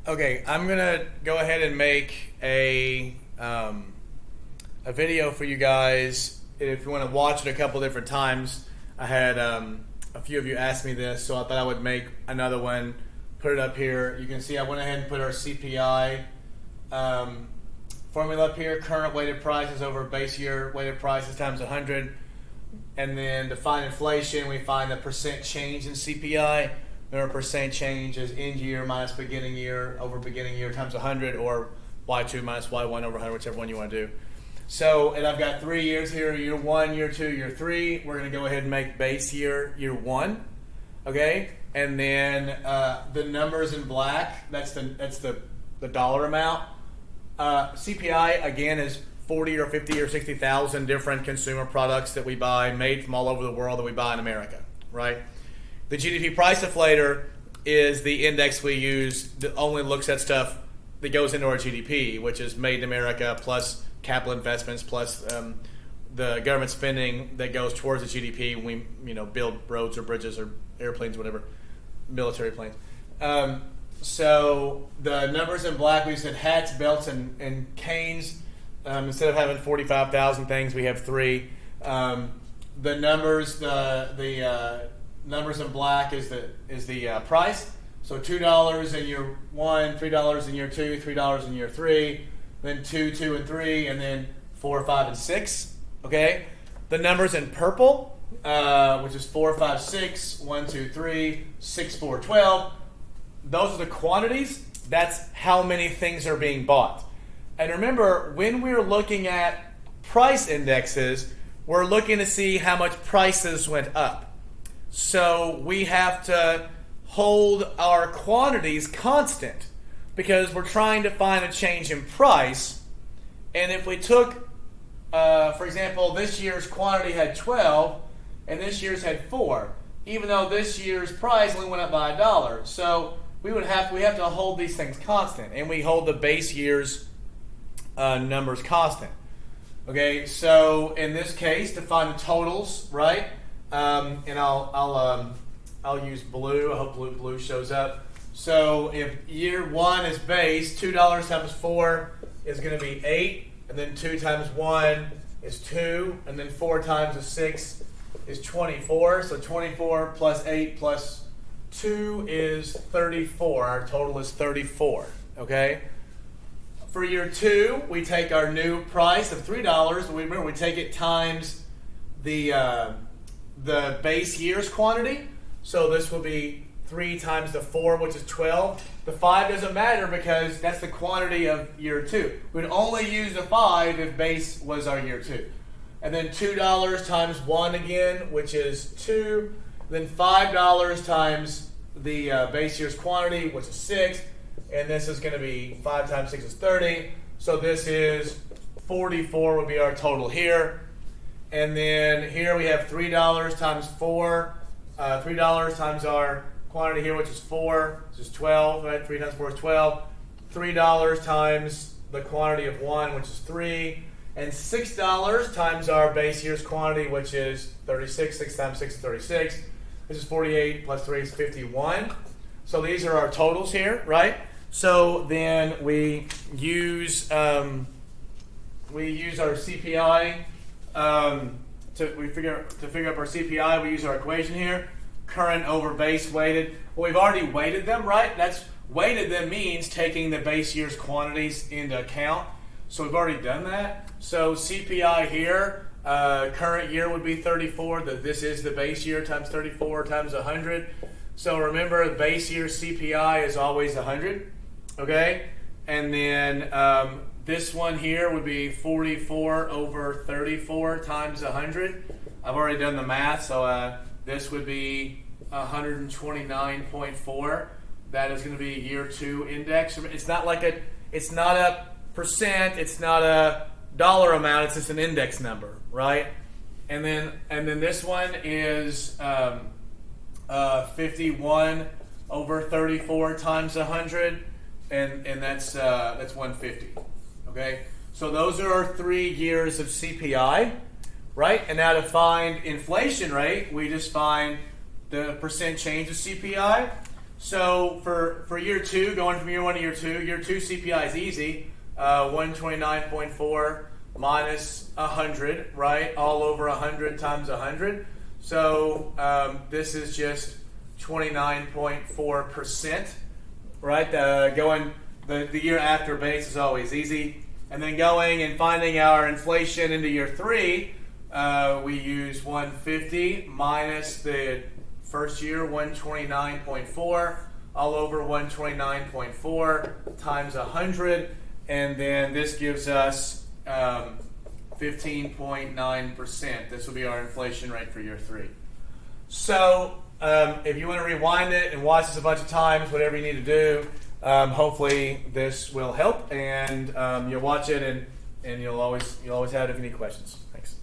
Okay, I'm gonna go ahead and make a video for you guys. If you want to watch it a couple different times, I had a few of you ask me this, so I thought I would make another one. Put it up here. You can see I went ahead and put our CPI formula up here. Current weighted prices over base year weighted prices times 100, and then to find inflation, we find the percent change in CPI. Remember, percent change is end year minus beginning year over beginning year times 100, or Y2 minus Y1 over 100, whichever one you want to do. So, and I've got 3 years here, year 1, year 2, year 3. We're going to go ahead and make base year 1, okay? And then the numbers in black, that's the dollar amount. CPI, again, is 40 or 50 or 60,000 different consumer products that we buy, made from all over the world, that we buy in America, right? The GDP price deflator is the index we use that only looks at stuff that goes into our GDP, which is made in America plus capital investments plus the government spending that goes towards the GDP when we build roads or bridges or airplanes, whatever, military planes. So the numbers in black, we said hats, belts, and canes. Instead of having 45,000 things, we have 3. The numbers, the numbers in black is the price. So $2 in year 1, $3 in year 2, $3 in year 3, then 2, 2, and 3, and then 4, 5, and 6. Okay. The numbers in purple, which is 4, 5, 6, 1, 2, 3, 6, 4, 12. Those are the quantities. That's how many things are being bought. And remember, when we're looking at price indexes, we're looking to see how much prices went up. So we have to hold our quantities constant because we're trying to find a change in price. And if we took, for example, this year's quantity had 12 and this year's had 4, even though this year's price only went up by $1. So we have to hold these things constant, and we hold the base year's numbers constant. Okay, so in this case, to find the totals, right? And I'll use blue. I hope blue shows up. So if year 1 is base, $2 times 4 is going to be 8, and then 2 times 1 is 2, and then 4 times 6 is 24. So 24 plus 8 plus 2 is 34. Our total is 34. Okay. For year 2, we take our new price of $3. We take it times the base year's quantity. So this will be 3 times the 4, which is 12. The 5 doesn't matter because that's the quantity of year 2. We'd only use the 5 if base was our year 2. And then $2 times 1 again, which is 2. Then $5 times the base year's quantity, which is 6. And this is going to be 5 times 6 is 30. So this is 44 would be our total here. And then here we have $3 times 4. $3 times our quantity here, which is 4, which is 12, right? 3 times 4 is 12. $3 times the quantity of 1, which is 3. And $6 times our base year's quantity, which is 36. 6 times 6 is 36. This is 48 plus 3 is 51. So these are our totals here, right? So then we use our CPI to figure out our CPI. We use our equation here: current over base weighted. Well, we've already weighted them, right? That's weighted them means taking the base year's quantities into account. So we've already done that. So CPI here, current year would be 34. This is the base year times 34 times 100. So remember, the base year CPI is always 100. Okay, and then this one here would be 44 over 34 times 100. I've already done the math, so this would be 129.4. That is going to be year 2 index. It's not a percent. It's not a dollar amount. It's just an index number, right? And then this one is 51 over 34 times 100. And that's 150. Okay, so those are our 3 years of CPI, right? And now to find inflation rate, we just find the percent change of CPI. So for year two, going from year one to year two CPI is easy. 129.4 minus 100, right? All over 100 times 100. So this is just 29.4%, right? The year after base is always easy. And then going and finding our inflation into year three, we use 150 minus the first year, 129.4, all over 129.4 times 100. And then this gives us 15.9%. This will be our inflation rate for year three. So if you want to rewind it and watch this a bunch of times, whatever you need to do, hopefully this will help, and you'll watch it and you'll always have it if you need questions. Thanks.